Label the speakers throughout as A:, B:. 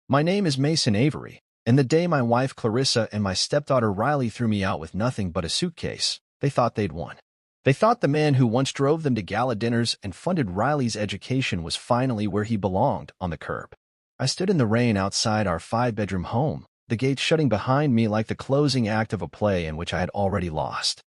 A: My name is Mason Avery, and the day my wife Clarissa and my stepdaughter Riley threw me out with nothing but a suitcase, they thought they'd won. They thought the man who once drove them to gala dinners and funded Riley's education was finally where he belonged, on the curb. I stood in the rain outside our 5-bedroom home, the gate shutting behind me like the closing act of a play in which I had already lost.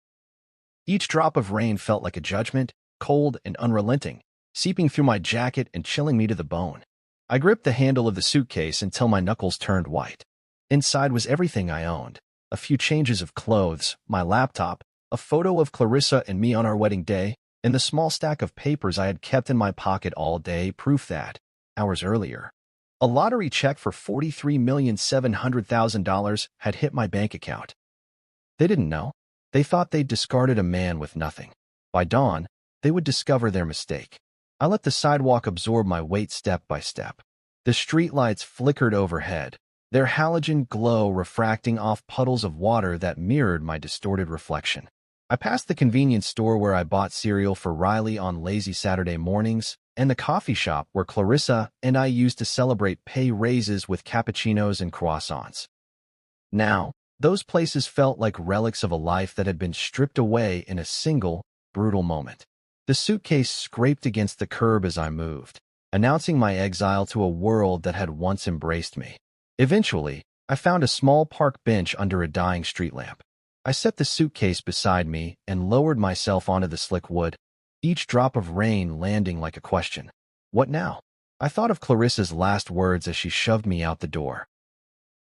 A: Each drop of rain felt like a judgment, cold and unrelenting, seeping through my jacket and chilling me to the bone. I gripped the handle of the suitcase until my knuckles turned white. Inside was everything I owned: a few changes of clothes, my laptop, a photo of Clarissa and me on our wedding day, and the small stack of papers I had kept in my pocket all day, proof that, hours earlier, a lottery check for $43,700,000 had hit my bank account. They didn't know. They thought they'd discarded a man with nothing. By dawn, they would discover their mistake. I let the sidewalk absorb my weight step by step. The streetlights flickered overhead, their halogen glow refracting off puddles of water that mirrored my distorted reflection. I passed the convenience store where I bought cereal for Riley on lazy Saturday mornings, and the coffee shop where Clarissa and I used to celebrate pay raises with cappuccinos and croissants. Now, those places felt like relics of a life that had been stripped away in a single, brutal moment. The suitcase scraped against the curb as I moved, announcing my exile to a world that had once embraced me. Eventually, I found a small park bench under a dying street lamp. I set the suitcase beside me and lowered myself onto the slick wood, each drop of rain landing like a question. What now? I thought of Clarissa's last words as she shoved me out the door.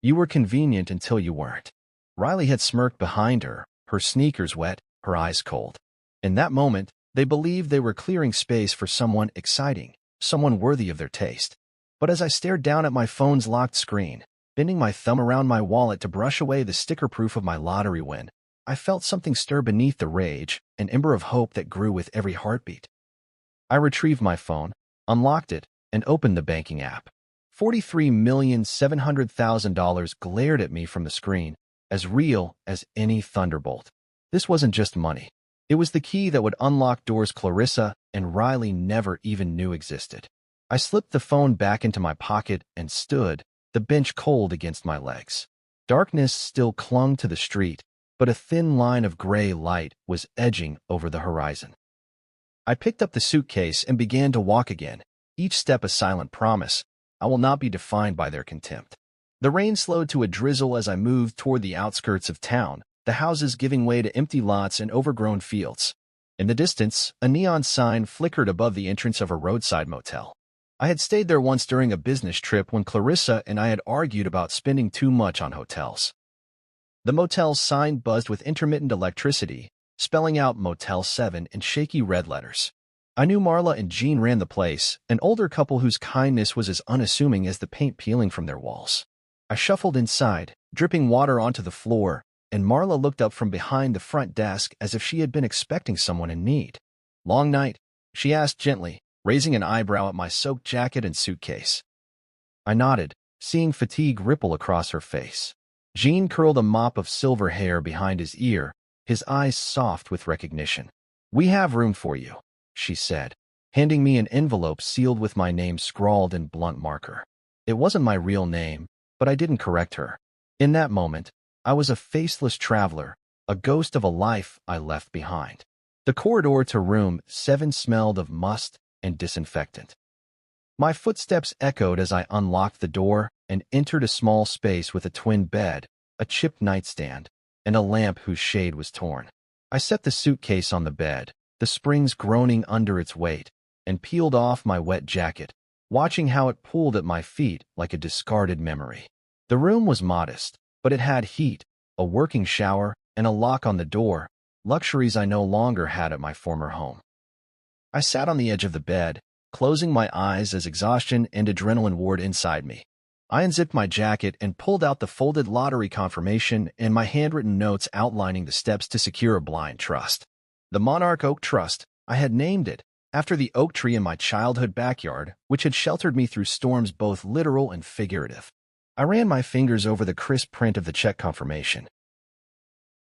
A: You were convenient until you weren't. Riley had smirked behind her, her sneakers wet, her eyes cold. In that moment, they believed they were clearing space for someone exciting, someone worthy of their taste. But as I stared down at my phone's locked screen, bending my thumb around my wallet to brush away the sticker proof of my lottery win, I felt something stir beneath the rage, an ember of hope that grew with every heartbeat. I retrieved my phone, unlocked it, and opened the banking app. $43,700,000 glared at me from the screen, as real as any thunderbolt. This wasn't just money. It was the key that would unlock doors Clarissa and Riley never even knew existed. I slipped the phone back into my pocket and stood, the bench cold against my legs. Darkness still clung to the street, but a thin line of gray light was edging over the horizon. I picked up the suitcase and began to walk again, each step a silent promise: I will not be defined by their contempt. The rain slowed to a drizzle as I moved toward the outskirts of town, the houses giving way to empty lots and overgrown fields. In the distance, a neon sign flickered above the entrance of a roadside motel. I had stayed there once during a business trip when Clarissa and I had argued about spending too much on hotels. The motel's sign buzzed with intermittent electricity, spelling out Motel 7 in shaky red letters. I knew Marla and Jean ran the place, an older couple whose kindness was as unassuming as the paint peeling from their walls. I shuffled inside, dripping water onto the floor, and Marla looked up from behind the front desk as if she had been expecting someone in need. Long night? She asked gently, raising an eyebrow at my soaked jacket and suitcase. I nodded, seeing fatigue ripple across her face. Jean curled a mop of silver hair behind his ear, his eyes soft with recognition. We have room for you, she said, handing me an envelope sealed with my name scrawled in blunt marker. It wasn't my real name, but I didn't correct her. In that moment, I was a faceless traveler, a ghost of a life I left behind. The corridor to room 7 smelled of must and disinfectant. My footsteps echoed as I unlocked the door and entered a small space with a twin bed, a chipped nightstand, and a lamp whose shade was torn. I set the suitcase on the bed, the springs groaning under its weight, and peeled off my wet jacket, watching how it pooled at my feet like a discarded memory. The room was modest, but it had heat, a working shower, and a lock on the door, luxuries I no longer had at my former home. I sat on the edge of the bed, closing my eyes as exhaustion and adrenaline warred inside me. I unzipped my jacket and pulled out the folded lottery confirmation and my handwritten notes outlining the steps to secure a blind trust. The Monarch Oak Trust, I had named it, after the oak tree in my childhood backyard, which had sheltered me through storms both literal and figurative. I ran my fingers over the crisp print of the check confirmation.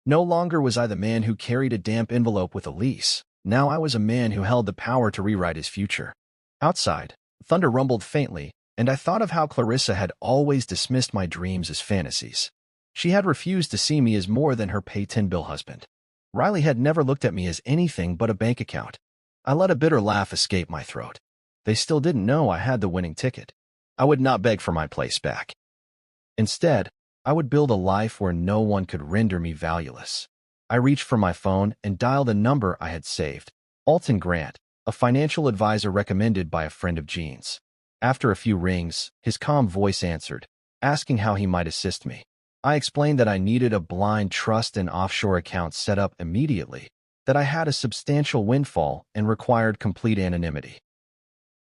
A: No longer was I the man who carried a damp envelope with a lease. Now I was a man who held the power to rewrite his future. Outside, thunder rumbled faintly, and I thought of how Clarissa had always dismissed my dreams as fantasies. She had refused to see me as more than her pay-10 bill husband. Riley had never looked at me as anything but a bank account. I let a bitter laugh escape my throat. They still didn't know I had the winning ticket. I would not beg for my place back. Instead, I would build a life where no one could render me valueless. I reached for my phone and dialed a number I had saved. Alton Grant, a financial advisor recommended by a friend of Jean's. After a few rings, his calm voice answered, asking how he might assist me. I explained that I needed a blind trust and offshore account set up immediately, that I had a substantial windfall and required complete anonymity.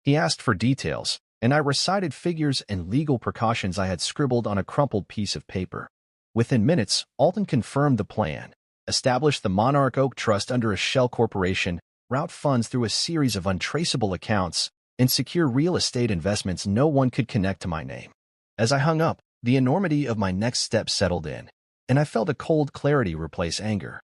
A: He asked for details, and I recited figures and legal precautions I had scribbled on a crumpled piece of paper. Within minutes, Alton confirmed the plan, established the Monarch Oak Trust under a shell corporation, route funds through a series of untraceable accounts, and secure real estate investments no one could connect to my name. As I hung up, the enormity of my next step settled in, and I felt a cold clarity replace anger.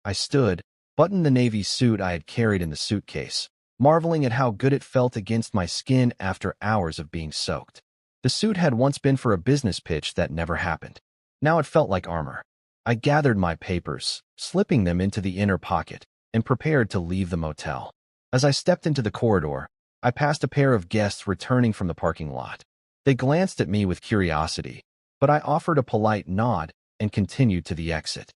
A: I stood, buttoned the navy suit I had carried in the suitcase, marveling at how good it felt against my skin after hours of being soaked. The suit had once been for a business pitch that never happened. Now it felt like armor. I gathered my papers, slipping them into the inner pocket, and prepared to leave the motel. As I stepped into the corridor, I passed a pair of guests returning from the parking lot. They glanced at me with curiosity, but I offered a polite nod and continued to the exit.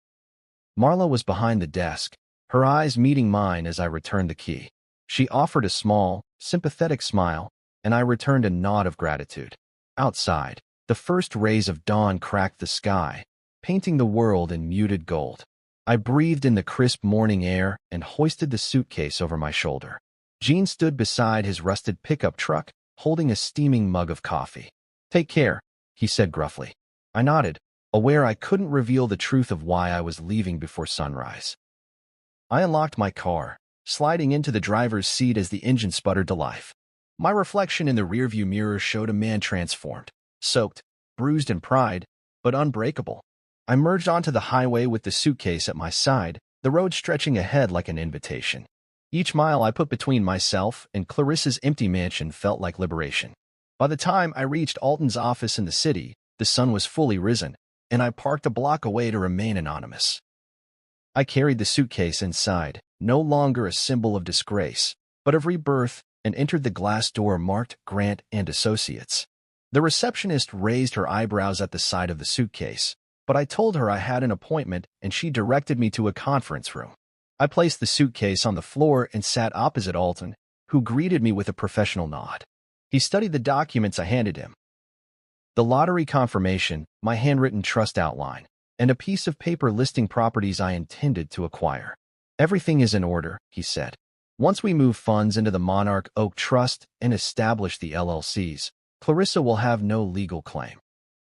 A: Marla was behind the desk, her eyes meeting mine as I returned the key. She offered a small, sympathetic smile, and I returned a nod of gratitude. Outside, the first rays of dawn cracked the sky, painting the world in muted gold. I breathed in the crisp morning air and hoisted the suitcase over my shoulder. Jean stood beside his rusted pickup truck, holding a steaming mug of coffee. "Take care," he said gruffly. I nodded, aware I couldn't reveal the truth of why I was leaving before sunrise. I unlocked my car, sliding into the driver's seat as the engine sputtered to life. My reflection in the rearview mirror showed a man transformed, soaked, bruised in pride, but unbreakable. I merged onto the highway with the suitcase at my side, the road stretching ahead like an invitation. Each mile I put between myself and Clarissa's empty mansion felt like liberation. By the time I reached Alton's office in the city, the sun was fully risen, and I parked a block away to remain anonymous. I carried the suitcase inside, no longer a symbol of disgrace, but of rebirth, and entered the glass door marked Grant and Associates. The receptionist raised her eyebrows at the sight of the suitcase, but I told her I had an appointment and she directed me to a conference room. I placed the suitcase on the floor and sat opposite Alton, who greeted me with a professional nod. He studied the documents I handed him. The lottery confirmation, my handwritten trust outline, and a piece of paper listing properties I intended to acquire. "Everything is in order," he said. "Once we move funds into the Monarch Oak Trust and establish the LLCs, Clarissa will have no legal claim."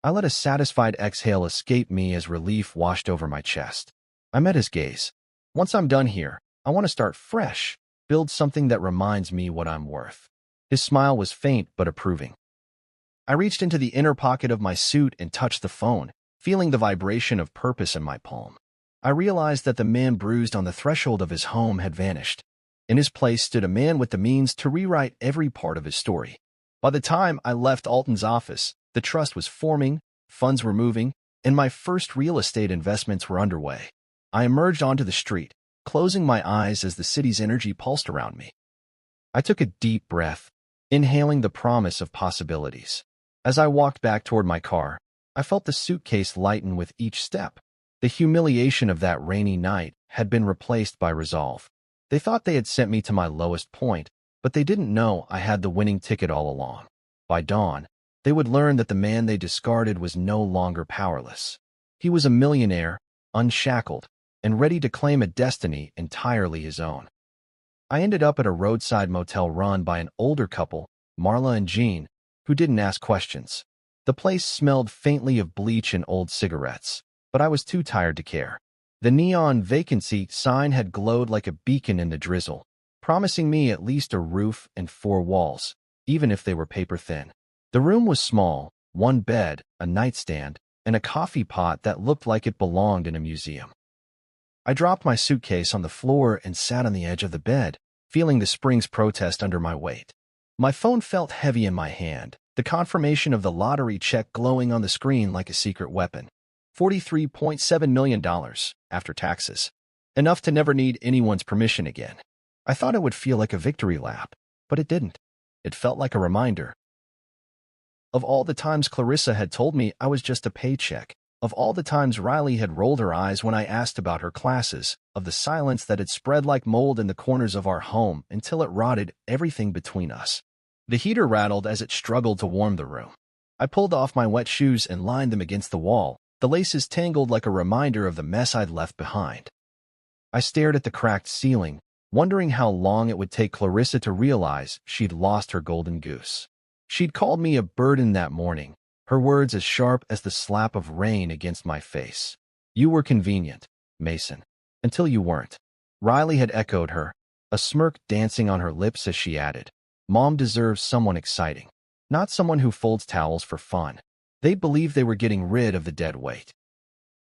A: I let a satisfied exhale escape me as relief washed over my chest. I met his gaze. "Once I'm done here, I want to start fresh, build something that reminds me what I'm worth." His smile was faint but approving. I reached into the inner pocket of my suit and touched the phone, feeling the vibration of purpose in my palm. I realized that the man bruised on the threshold of his home had vanished. In his place stood a man with the means to rewrite every part of his story. By the time I left Alton's office, the trust was forming, funds were moving, and my first real estate investments were underway. I emerged onto the street, closing my eyes as the city's energy pulsed around me. I took a deep breath, inhaling the promise of possibilities. As I walked back toward my car, I felt the suitcase lighten with each step. The humiliation of that rainy night had been replaced by resolve. They thought they had sent me to my lowest point, but they didn't know I had the winning ticket all along. By dawn, they would learn that the man they discarded was no longer powerless. He was a millionaire, unshackled, and ready to claim a destiny entirely his own. I ended up at a roadside motel run by an older couple, Marla and Jean, who didn't ask questions. The place smelled faintly of bleach and old cigarettes, but I was too tired to care. The neon vacancy sign had glowed like a beacon in the drizzle, promising me at least a roof and 4 walls, even if they were paper thin. The room was small, 1 bed, a nightstand, and a coffee pot that looked like it belonged in a museum. I dropped my suitcase on the floor and sat on the edge of the bed, feeling the spring's protest under my weight. My phone felt heavy in my hand, The confirmation of the lottery check glowing on the screen like a secret weapon. $43.7 million after taxes. Enough to never need anyone's permission again. I thought it would feel like a victory lap, but it didn't. It felt like a reminder. Of all the times Clarissa had told me I was just a paycheck, of all the times Riley had rolled her eyes when I asked about her classes, of the silence that had spread like mold in the corners of our home until it rotted everything between us. The heater rattled as it struggled to warm the room. I pulled off my wet shoes and lined them against the wall, the laces tangled like a reminder of the mess I'd left behind. I stared at the cracked ceiling, wondering how long it would take Clarissa to realize she'd lost her golden goose. She'd called me a burden that morning, her words as sharp as the slap of rain against my face. You were convenient, Mason, until you weren't. Riley had echoed her, a smirk dancing on her lips as she added, Mom deserves someone exciting, not someone who folds towels for fun. They'd believe they were getting rid of the dead weight.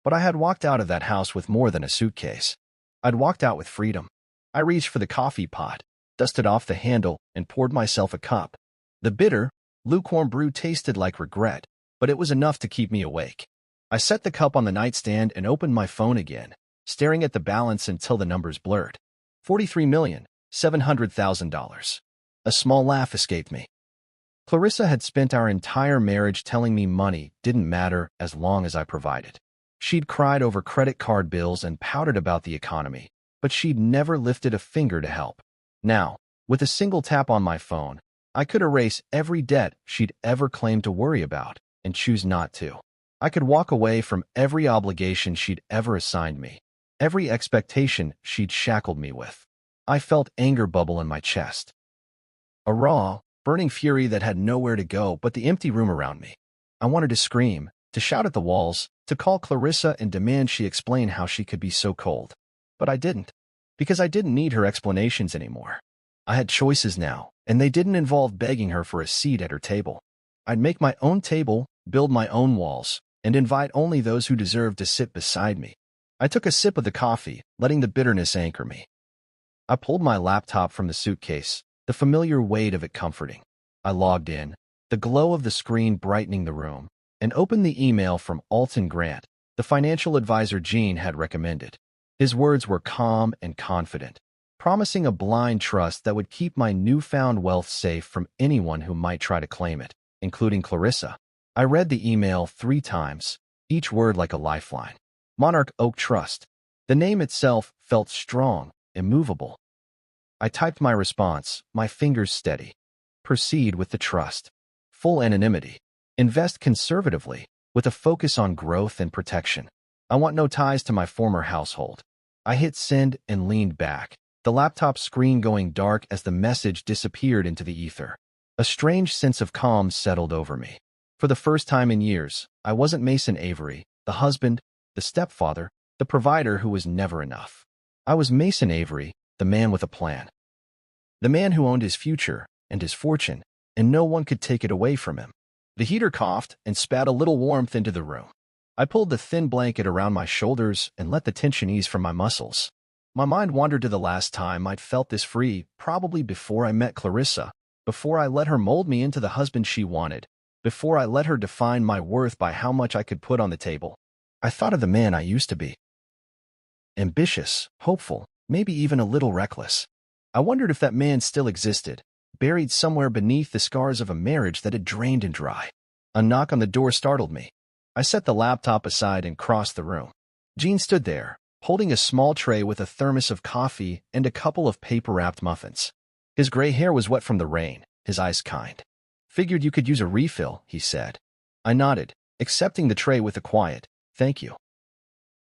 A: But I had walked out of that house with more than a suitcase. I'd walked out with freedom. I reached for the coffee pot, dusted off the handle, and poured myself a cup. The bitter, lukewarm brew tasted like regret, but it was enough to keep me awake. I set the cup on the nightstand and opened my phone again, staring at the balance until the numbers blurred. $43,700,000. A small laugh escaped me. Clarissa had spent our entire marriage telling me money didn't matter as long as I provided. She'd cried over credit card bills and pouted about the economy, but she'd never lifted a finger to help. Now, with a single tap on my phone, I could erase every debt she'd ever claimed to worry about and choose not to. I could walk away from every obligation she'd ever assigned me, every expectation she'd shackled me with. I felt anger bubble in my chest. A raw, burning fury that had nowhere to go but the empty room around me. I wanted to scream, to shout at the walls, to call Clarissa and demand she explain how she could be so cold. But I didn't, because I didn't need her explanations anymore. I had choices now, and they didn't involve begging her for a seat at her table. I'd make my own table, build my own walls, and invite only those who deserved to sit beside me. I took a sip of the coffee, letting the bitterness anchor me. I pulled my laptop from the suitcase, the familiar weight of it comforting. I logged in, the glow of the screen brightening the room, and opened the email from Alton Grant, the financial advisor Jean had recommended. His words were calm and confident, promising a blind trust that would keep my newfound wealth safe from anyone who might try to claim it, including Clarissa. I read the email 3 times, each word like a lifeline. Monarch Oak Trust. The name itself felt strong, immovable. I typed my response, my fingers steady. Proceed with the trust. Full anonymity. Invest conservatively, with a focus on growth and protection. I want no ties to my former household. I hit send and leaned back, the laptop screen going dark as the message disappeared into the ether. A strange sense of calm settled over me. For the first time in years, I wasn't Mason Avery, the husband, the stepfather, the provider who was never enough. I was Mason Avery, the man with a plan. The man who owned his future and his fortune, and no one could take it away from him. The heater coughed and spat a little warmth into the room. I pulled the thin blanket around my shoulders and let the tension ease from my muscles. My mind wandered to the last time I'd felt this free, probably before I met Clarissa, before I let her mold me into the husband she wanted, before I let her define my worth by how much I could put on the table. I thought of the man I used to be. Ambitious, hopeful, maybe even a little reckless. I wondered if that man still existed, buried somewhere beneath the scars of a marriage that had drained and dry. A knock on the door startled me. I set the laptop aside and crossed the room. Jean stood there, holding a small tray with a thermos of coffee and a couple of paper-wrapped muffins. His gray hair was wet from the rain, his eyes kind. Figured you could use a refill, he said. I nodded, accepting the tray with a quiet, thank you.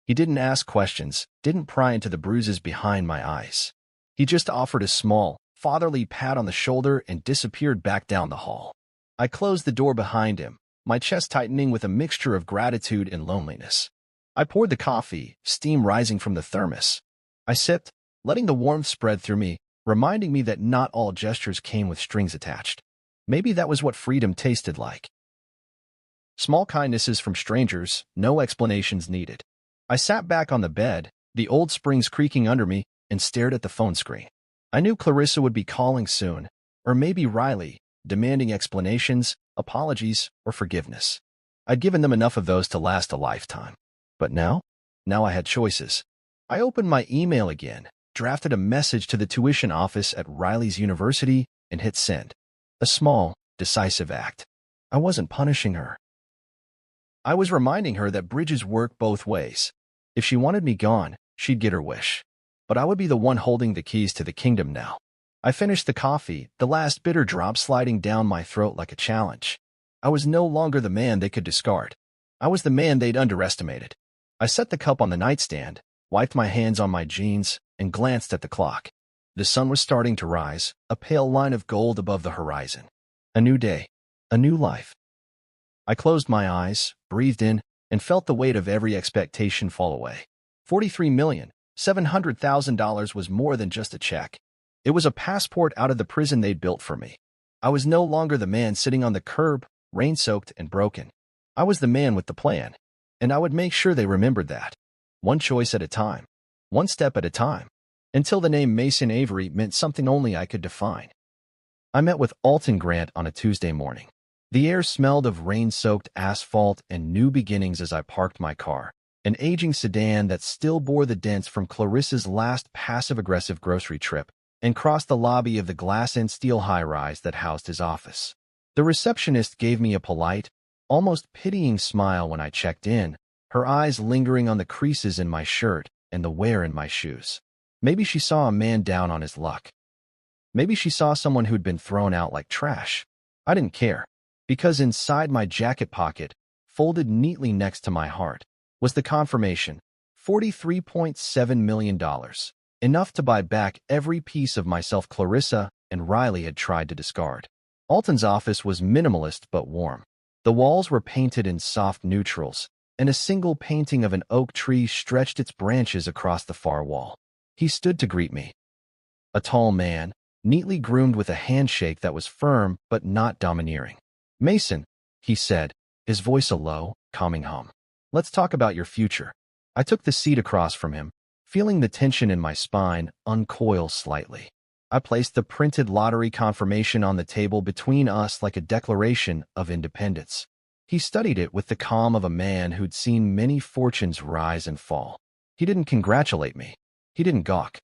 A: He didn't ask questions, didn't pry into the bruises behind my eyes. He just offered a small, fatherly pat on the shoulder and disappeared back down the hall. I closed the door behind him, my chest tightening with a mixture of gratitude and loneliness. I poured the coffee, steam rising from the thermos. I sipped, letting the warmth spread through me, reminding me that not all gestures came with strings attached. Maybe that was what freedom tasted like. Small kindnesses from strangers, no explanations needed. I sat back on the bed, the old springs creaking under me, and stared at the phone screen. I knew Clarissa would be calling soon, or maybe Riley, demanding explanations, apologies, or forgiveness. I'd given them enough of those to last a lifetime. But now? Now I had choices. I opened my email again, drafted a message to the tuition office at Riley's university, and hit send. A small, decisive act. I wasn't punishing her. I was reminding her that bridges work both ways. If she wanted me gone, she'd get her wish. But I would be the one holding the keys to the kingdom now. I finished the coffee, the last bitter drop sliding down my throat like a challenge. I was no longer the man they could discard. I was the man they'd underestimated. I set the cup on the nightstand, wiped my hands on my jeans, and glanced at the clock. The sun was starting to rise, a pale line of gold above the horizon. A new day, a new life. I closed my eyes, breathed in, and felt the weight of every expectation fall away. $43,700,000 was more than just a check. It was a passport out of the prison they'd built for me. I was no longer the man sitting on the curb, rain-soaked and broken. I was the man with the plan, and I would make sure they remembered that. One choice at a time, one step at a time, until the name Mason Avery meant something only I could define. I met with Alton Grant on a Tuesday morning. The air smelled of rain-soaked asphalt and new beginnings as I parked my car, an aging sedan that still bore the dents from Clarissa's last passive-aggressive grocery trip, and crossed the lobby of the glass and steel high-rise that housed his office. The receptionist gave me a polite, almost pitying smile when I checked in, her eyes lingering on the creases in my shirt and the wear in my shoes. Maybe she saw a man down on his luck. Maybe she saw someone who'd been thrown out like trash. I didn't care, because inside my jacket pocket, folded neatly next to my heart, was the confirmation, $43.7 million, enough to buy back every piece of myself Clarissa and Riley had tried to discard. Alton's office was minimalist but warm. The walls were painted in soft neutrals, and a single painting of an oak tree stretched its branches across the far wall. He stood to greet me. A tall man, neatly groomed with a handshake that was firm but not domineering. "Mason," he said, his voice a low, calming hum. "Let's talk about your future." I took the seat across from him, feeling the tension in my spine uncoil slightly. I placed the printed lottery confirmation on the table between us like a declaration of independence. He studied it with the calm of a man who'd seen many fortunes rise and fall. He didn't congratulate me. He didn't gawk.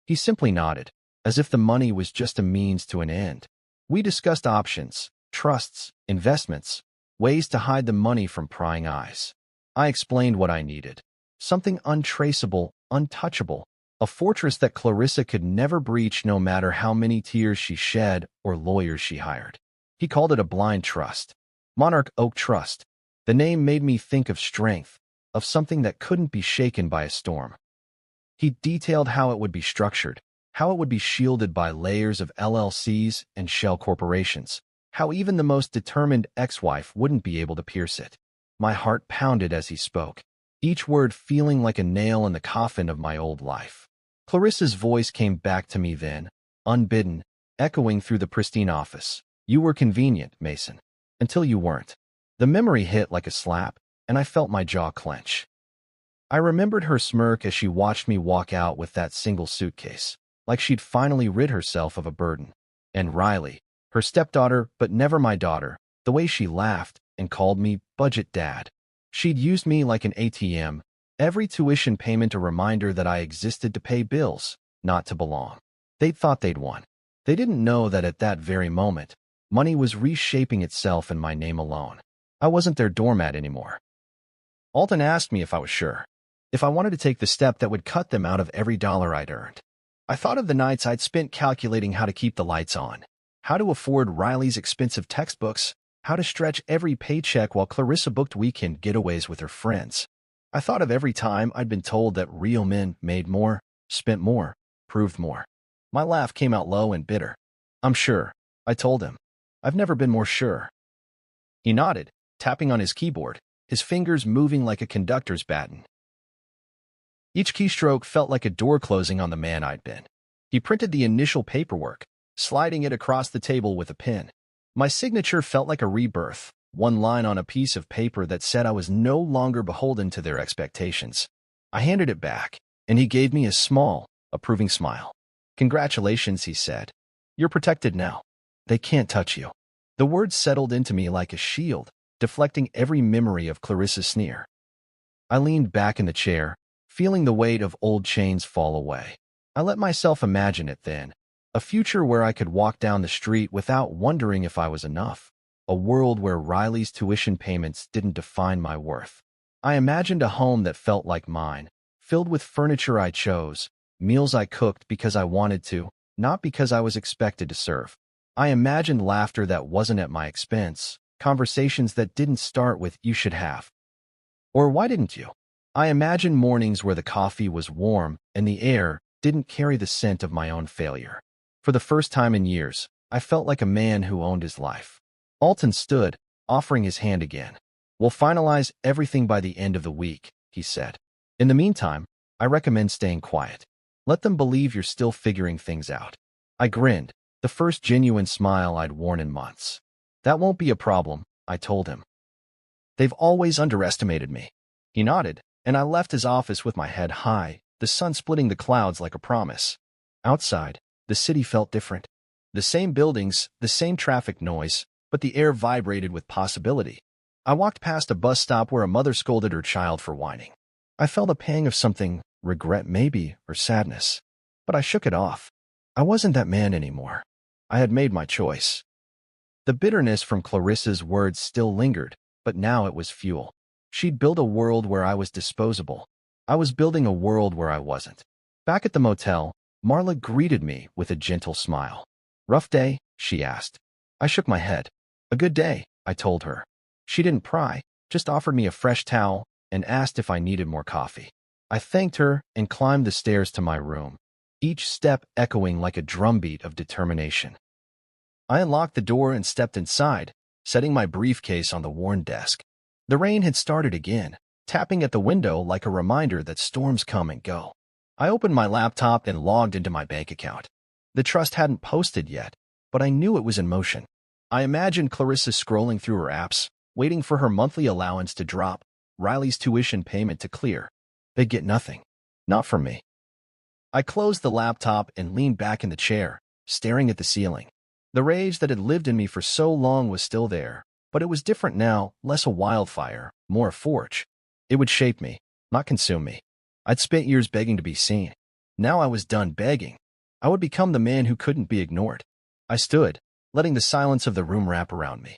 A: He simply nodded, as if the money was just a means to an end. We discussed options, trusts, investments, ways to hide the money from prying eyes. I explained what I needed. Something untraceable, untouchable, a fortress that Clarissa could never breach no matter how many tears she shed or lawyers she hired. He called it a blind trust. Monarch Oak Trust. The name made me think of strength, of something that couldn't be shaken by a storm. He detailed how it would be structured, how it would be shielded by layers of LLCs and shell corporations, how even the most determined ex-wife wouldn't be able to pierce it. My heart pounded as he spoke, each word feeling like a nail in the coffin of my old life. Clarissa's voice came back to me then, unbidden, echoing through the pristine office. "You were convenient, Mason, until you weren't." The memory hit like a slap, and I felt my jaw clench. I remembered her smirk as she watched me walk out with that single suitcase, like she'd finally rid herself of a burden. And Riley, her stepdaughter but never my daughter, the way she laughed and called me budget dad. She'd used me like an ATM, every tuition payment a reminder that I existed to pay bills, not to belong. They'd thought they'd won. They didn't know that at that very moment, money was reshaping itself in my name alone. I wasn't their doormat anymore. Alton asked me if I was sure, if I wanted to take the step that would cut them out of every dollar I'd earned. I thought of the nights I'd spent calculating how to keep the lights on, how to afford Riley's expensive textbooks, how to stretch every paycheck while Clarissa booked weekend getaways with her friends. I thought of every time I'd been told that real men made more, spent more, proved more. My laugh came out low and bitter. "I'm sure," I told him. "I've never been more sure." He nodded, tapping on his keyboard, his fingers moving like a conductor's baton. Each keystroke felt like a door closing on the man I'd been. He printed the initial paperwork, sliding it across the table with a pen. My signature felt like a rebirth, one line on a piece of paper that said I was no longer beholden to their expectations. I handed it back, and he gave me a small, approving smile. "Congratulations," he said. "You're protected now. They can't touch you." The words settled into me like a shield, deflecting every memory of Clarissa's sneer. I leaned back in the chair, feeling the weight of old chains fall away. I let myself imagine it then, a future where I could walk down the street without wondering if I was enough, a world where Riley's tuition payments didn't define my worth. I imagined a home that felt like mine, filled with furniture I chose, meals I cooked because I wanted to, not because I was expected to serve. I imagined laughter that wasn't at my expense, conversations that didn't start with "you should have" or "why didn't you?" I imagined mornings where the coffee was warm and the air didn't carry the scent of my own failure. For the first time in years, I felt like a man who owned his life. Alton stood, offering his hand again. "We'll finalize everything by the end of the week," he said. "In the meantime, I recommend staying quiet. Let them believe you're still figuring things out." I grinned, the first genuine smile I'd worn in months. "That won't be a problem," I told him. "They've always underestimated me." He nodded, and I left his office with my head high, the sun splitting the clouds like a promise. Outside, the city felt different. The same buildings, the same traffic noise, but the air vibrated with possibility. I walked past a bus stop where a mother scolded her child for whining. I felt a pang of something, regret maybe, or sadness. But I shook it off. I wasn't that man anymore. I had made my choice. The bitterness from Clarissa's words still lingered, but now it was fuel. She'd built a world where I was disposable. I was building a world where I wasn't. Back at the motel, Marla greeted me with a gentle smile. "Rough day?" she asked. I shook my head. "A good day," I told her. She didn't pry, just offered me a fresh towel and asked if I needed more coffee. I thanked her and climbed the stairs to my room, each step echoing like a drumbeat of determination. I unlocked the door and stepped inside, setting my briefcase on the worn desk. The rain had started again, tapping at the window like a reminder that storms come and go. I opened my laptop and logged into my bank account. The trust hadn't posted yet, but I knew it was in motion. I imagined Clarissa scrolling through her apps, waiting for her monthly allowance to drop, Riley's tuition payment to clear. They'd get nothing. Not from me. I closed the laptop and leaned back in the chair, staring at the ceiling. The rage that had lived in me for so long was still there, but it was different now, less a wildfire, more a forge. It would shape me, not consume me. I'd spent years begging to be seen. Now I was done begging. I would become the man who couldn't be ignored. I stood, letting the silence of the room wrap around me.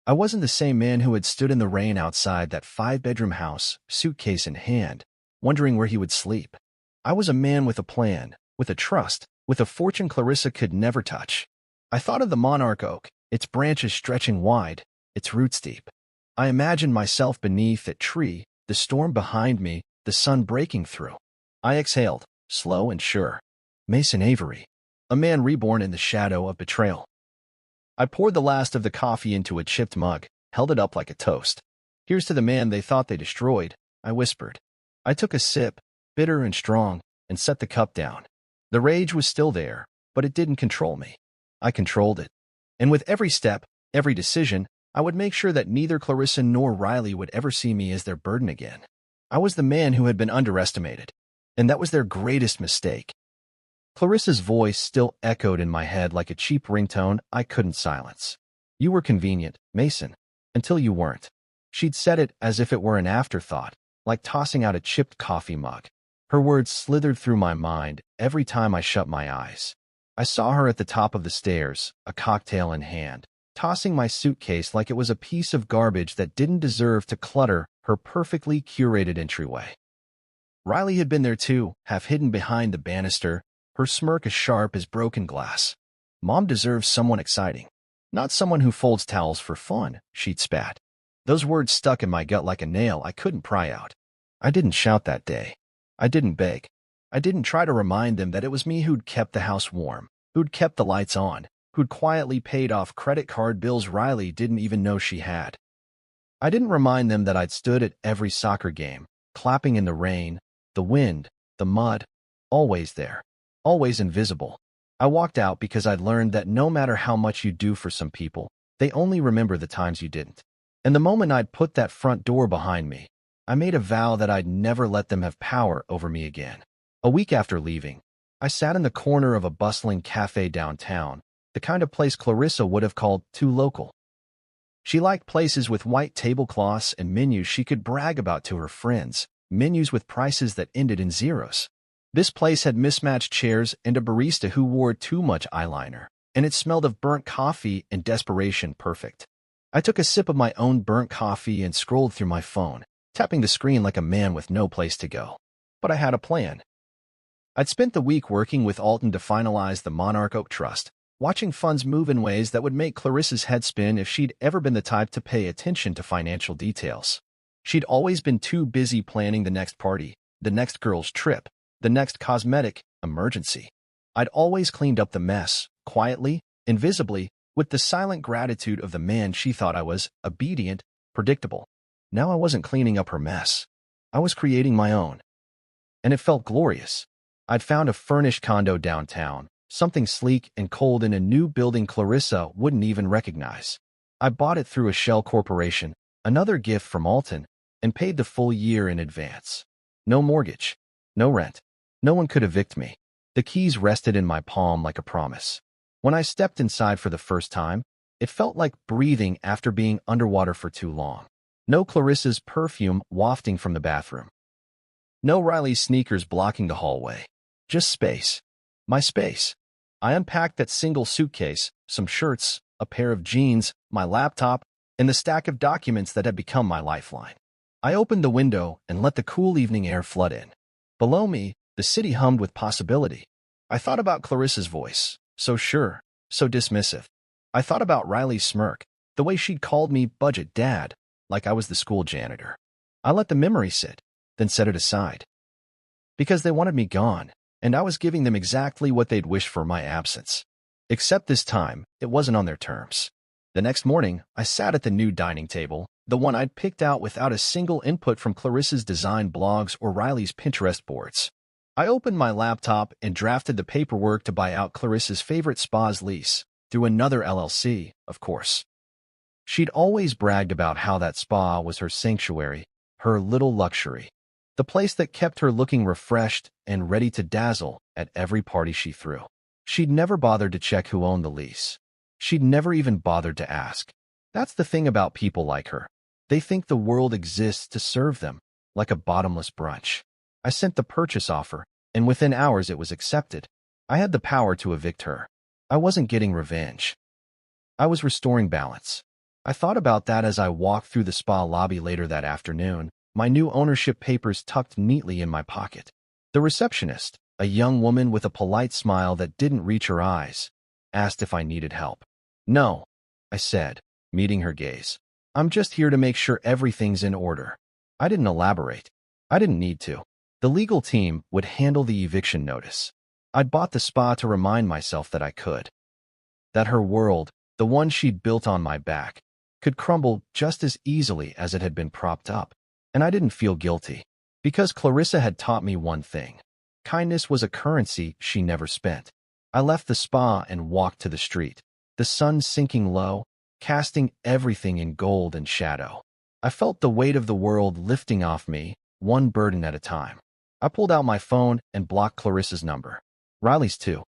A: I wasn't the same man who had stood in the rain outside that 5-bedroom house, suitcase in hand, wondering where he would sleep. I was a man with a plan, with a trust, with a fortune Clarissa could never touch. I thought of the monarch oak, its branches stretching wide, its roots deep. I imagined myself beneath that tree, the storm behind me, the sun breaking through. I exhaled, slow and sure. Mason Avery, a man reborn in the shadow of betrayal. I poured the last of the coffee into a chipped mug, held it up like a toast. "Here's to the man they thought they destroyed," I whispered. I took a sip, bitter and strong, and set the cup down. The rage was still there, but it didn't control me. I controlled it. And with every step, every decision, I would make sure that neither Clarissa nor Riley would ever see me as their burden again. I was the man who had been underestimated, and that was their greatest mistake. Clarissa's voice still echoed in my head like a cheap ringtone I couldn't silence. "You were convenient, Mason, until you weren't." She'd said it as if it were an afterthought, like tossing out a chipped coffee mug. Her words slithered through my mind every time I shut my eyes. I saw her at the top of the stairs, a cocktail in hand, tossing my suitcase like it was a piece of garbage that didn't deserve to clutter her perfectly curated entryway. Riley had been there too, half hidden behind the banister, her smirk as sharp as broken glass. "Mom deserves someone exciting, not someone who folds towels for fun," she'd spat. Those words stuck in my gut like a nail I couldn't pry out. I didn't shout that day. I didn't beg. I didn't try to remind them that it was me who'd kept the house warm, who'd kept the lights on, who'd quietly paid off credit card bills Riley didn't even know she had. I didn't remind them that I'd stood at every soccer game, clapping in the rain, the wind, the mud, always there. Always invisible. I walked out because I'd learned that no matter how much you do for some people, they only remember the times you didn't. And the moment I'd put that front door behind me, I made a vow that I'd never let them have power over me again. A week after leaving, I sat in the corner of a bustling cafe downtown, the kind of place Clarissa would have called too local. She liked places with white tablecloths and menus she could brag about to her friends, menus with prices that ended in zeros. This place had mismatched chairs and a barista who wore too much eyeliner, and it smelled of burnt coffee and desperation perfect. I took a sip of my own burnt coffee and scrolled through my phone, tapping the screen like a man with no place to go. But I had a plan. I'd spent the week working with Alton to finalize the Monarch Oak Trust, watching funds move in ways that would make Clarissa's head spin if she'd ever been the type to pay attention to financial details. She'd always been too busy planning the next party, the next girl's trip, the next cosmetic emergency. I'd always cleaned up the mess, quietly, invisibly, with the silent gratitude of the man she thought I was, obedient, predictable. Now I wasn't cleaning up her mess. I was creating my own. And it felt glorious. I'd found a furnished condo downtown, something sleek and cold in a new building Clarissa wouldn't even recognize. I bought it through a shell corporation, another gift from Alton, and paid the full year in advance. No mortgage, no rent. No one could evict me. The keys rested in my palm like a promise. When I stepped inside for the first time, it felt like breathing after being underwater for too long. No Clarissa's perfume wafting from the bathroom. No Riley's sneakers blocking the hallway. Just space. My space. I unpacked that single suitcase, some shirts, a pair of jeans, my laptop, and the stack of documents that had become my lifeline. I opened the window and let the cool evening air flood in. Below me, the city hummed with possibility. I thought about Clarissa's voice, so sure, so dismissive. I thought about Riley's smirk, the way she'd called me budget dad, like I was the school janitor. I let the memory sit, then set it aside. Because they wanted me gone, and I was giving them exactly what they'd wished for my absence. Except this time, it wasn't on their terms. The next morning, I sat at the new dining table, the one I'd picked out without a single input from Clarissa's design blogs or Riley's Pinterest boards. I opened my laptop and drafted the paperwork to buy out Clarissa's favorite spa's lease, through another LLC, of course. She'd always bragged about how that spa was her sanctuary, her little luxury, the place that kept her looking refreshed and ready to dazzle at every party she threw. She'd never bothered to check who owned the lease. She'd never even bothered to ask. That's the thing about people like her. They think the world exists to serve them, like a bottomless brunch. I sent the purchase offer, and within hours it was accepted. I had the power to evict her. I wasn't getting revenge. I was restoring balance. I thought about that as I walked through the spa lobby later that afternoon, my new ownership papers tucked neatly in my pocket. The receptionist, a young woman with a polite smile that didn't reach her eyes, asked if I needed help. No, I said, meeting her gaze. I'm just here to make sure everything's in order. I didn't elaborate. I didn't need to. The legal team would handle the eviction notice. I'd bought the spa to remind myself that I could. That her world, the one she'd built on my back, could crumble just as easily as it had been propped up. And I didn't feel guilty. Because Clarissa had taught me one thing. Kindness was a currency she never spent. I left the spa and walked to the street, the sun sinking low, casting everything in gold and shadow. I felt the weight of the world lifting off me, one burden at a time. I pulled out my phone and blocked Clarissa's number. Riley's too.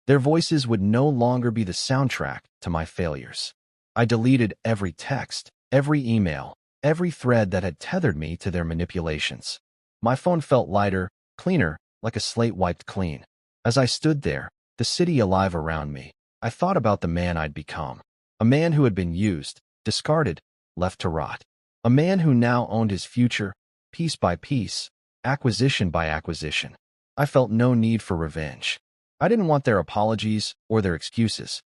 A: Their voices would no longer be the soundtrack to my failures. I deleted every text, every email, every thread that had tethered me to their manipulations. My phone felt lighter, cleaner, like a slate wiped clean. As I stood there, the city alive around me, I thought about the man I'd become. A man who had been used, discarded, left to rot. A man who now owned his future, piece by piece, acquisition by acquisition. I felt no need for revenge. I didn't want their apologies or their excuses.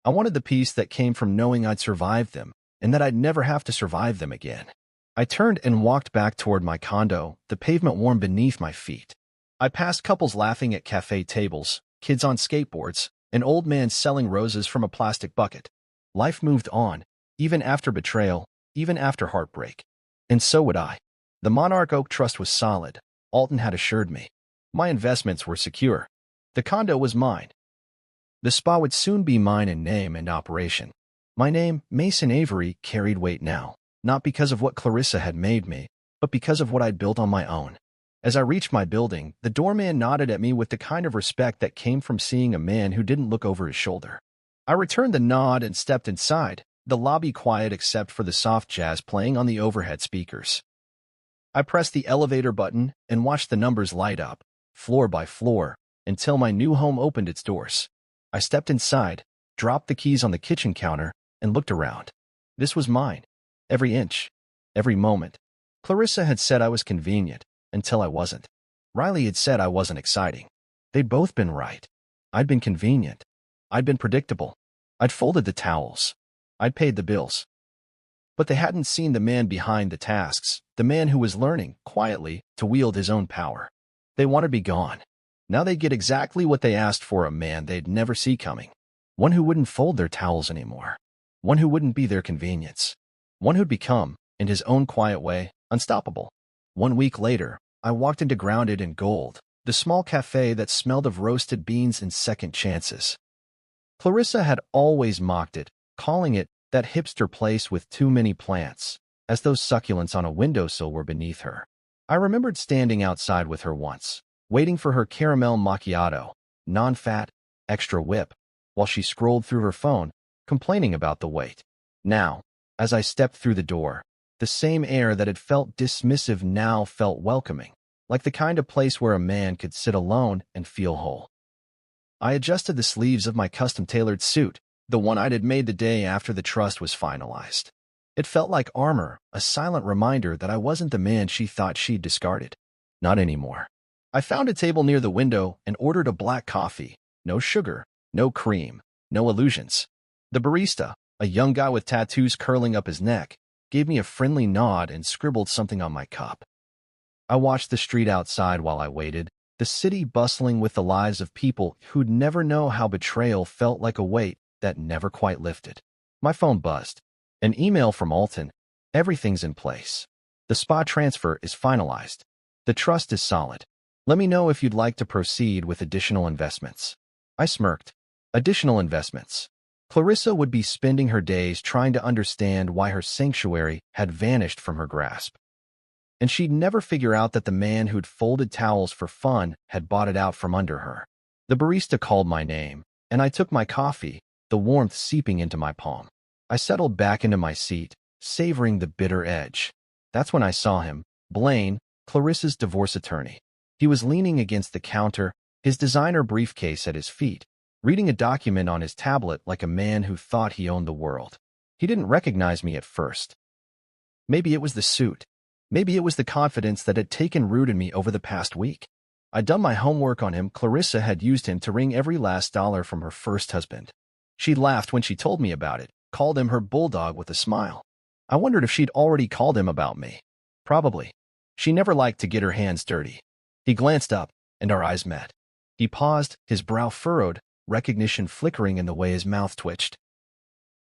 A: I wanted the peace that came from knowing I'd survived them and that I'd never have to survive them again. I turned and walked back toward my condo, the pavement warm beneath my feet. I passed couples laughing at cafe tables, kids on skateboards, an old man selling roses from a plastic bucket. Life moved on, even after betrayal, even after heartbreak. And so would I. The Monarch Oak Trust was solid, Alton had assured me. My investments were secure. The condo was mine. The spa would soon be mine in name and operation. My name, Mason Avery, carried weight now, not because of what Clarissa had made me, but because of what I'd built on my own. As I reached my building, the doorman nodded at me with the kind of respect that came from seeing a man who didn't look over his shoulder. I returned the nod and stepped inside, the lobby quiet except for the soft jazz playing on the overhead speakers. I pressed the elevator button and watched the numbers light up, floor by floor, until my new home opened its doors. I stepped inside, dropped the keys on the kitchen counter, and looked around. This was mine. Every inch. Every moment. Clarissa had said I was convenient, until I wasn't. Riley had said I wasn't exciting. They'd both been right. I'd been convenient. I'd been predictable. I'd folded the towels. I'd paid the bills. But they hadn't seen the man behind the tasks, the man who was learning, quietly, to wield his own power. They wanted me gone. Now they'd get exactly what they asked for, a man they'd never see coming. One who wouldn't fold their towels anymore. One who wouldn't be their convenience. One who'd become, in his own quiet way, unstoppable. 1 week later, I walked into Grounded in Gold, the small cafe that smelled of roasted beans and second chances. Clarissa had always mocked it, calling it that hipster place with too many plants, as those succulents on a windowsill were beneath her. I remembered standing outside with her once, waiting for her caramel macchiato, non-fat, extra whip, while she scrolled through her phone, complaining about the wait. Now, as I stepped through the door, the same air that had felt dismissive now felt welcoming, like the kind of place where a man could sit alone and feel whole. I adjusted the sleeves of my custom-tailored suit, the one I'd made the day after the trust was finalized. It felt like armor, a silent reminder that I wasn't the man she thought she'd discarded. Not anymore. I found a table near the window and ordered a black coffee. No sugar, no cream, no illusions. The barista, a young guy with tattoos curling up his neck, gave me a friendly nod and scribbled something on my cup. I watched the street outside while I waited, the city bustling with the lives of people who'd never know how betrayal felt like a weight that never quite lifted. My phone buzzed. An email from Alton. Everything's in place. The spa transfer is finalized. The trust is solid. Let me know if you'd like to proceed with additional investments. I smirked. Additional investments. Clarissa would be spending her days trying to understand why her sanctuary had vanished from her grasp. And she'd never figure out that the man who'd folded towels for fun had bought it out from under her. The barista called my name, and I took my coffee, the warmth seeping into my palm. I settled back into my seat, savoring the bitter edge. That's when I saw him, Blaine, Clarissa's divorce attorney. He was leaning against the counter, his designer briefcase at his feet, reading a document on his tablet like a man who thought he owned the world. He didn't recognize me at first. Maybe it was the suit. Maybe it was the confidence that had taken root in me over the past week. I'd done my homework on him. Clarissa had used him to wring every last dollar from her first husband. She laughed when she told me about it, called him her bulldog with a smile. I wondered if she'd already called him about me. Probably. She never liked to get her hands dirty. He glanced up, and our eyes met. He paused, his brow furrowed, recognition flickering in the way his mouth twitched.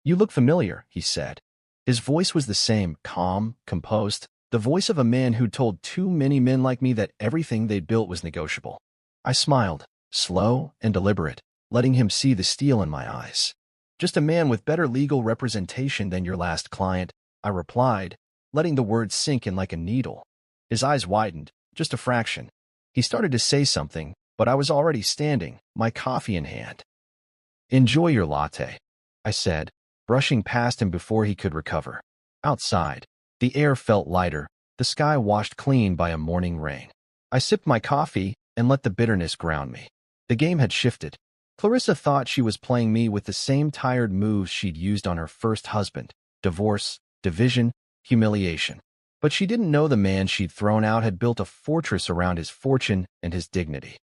A: "You look familiar," he said. His voice was the same, calm, composed, the voice of a man who'd told too many men like me that everything they'd built was negotiable. I smiled, slow and deliberate, letting him see the steel in my eyes. "Just a man with better legal representation than your last client," I replied, letting the words sink in like a needle. His eyes widened, just a fraction. He started to say something, but I was already standing, my coffee in hand. "Enjoy your latte," I said, brushing past him before he could recover. Outside, the air felt lighter, the sky washed clean by a morning rain. I sipped my coffee and let the bitterness ground me. The game had shifted. Clarissa thought she was playing me with the same tired moves she'd used on her first husband: divorce, division, humiliation. But she didn't know the man she'd thrown out had built a fortress around his fortune and his dignity.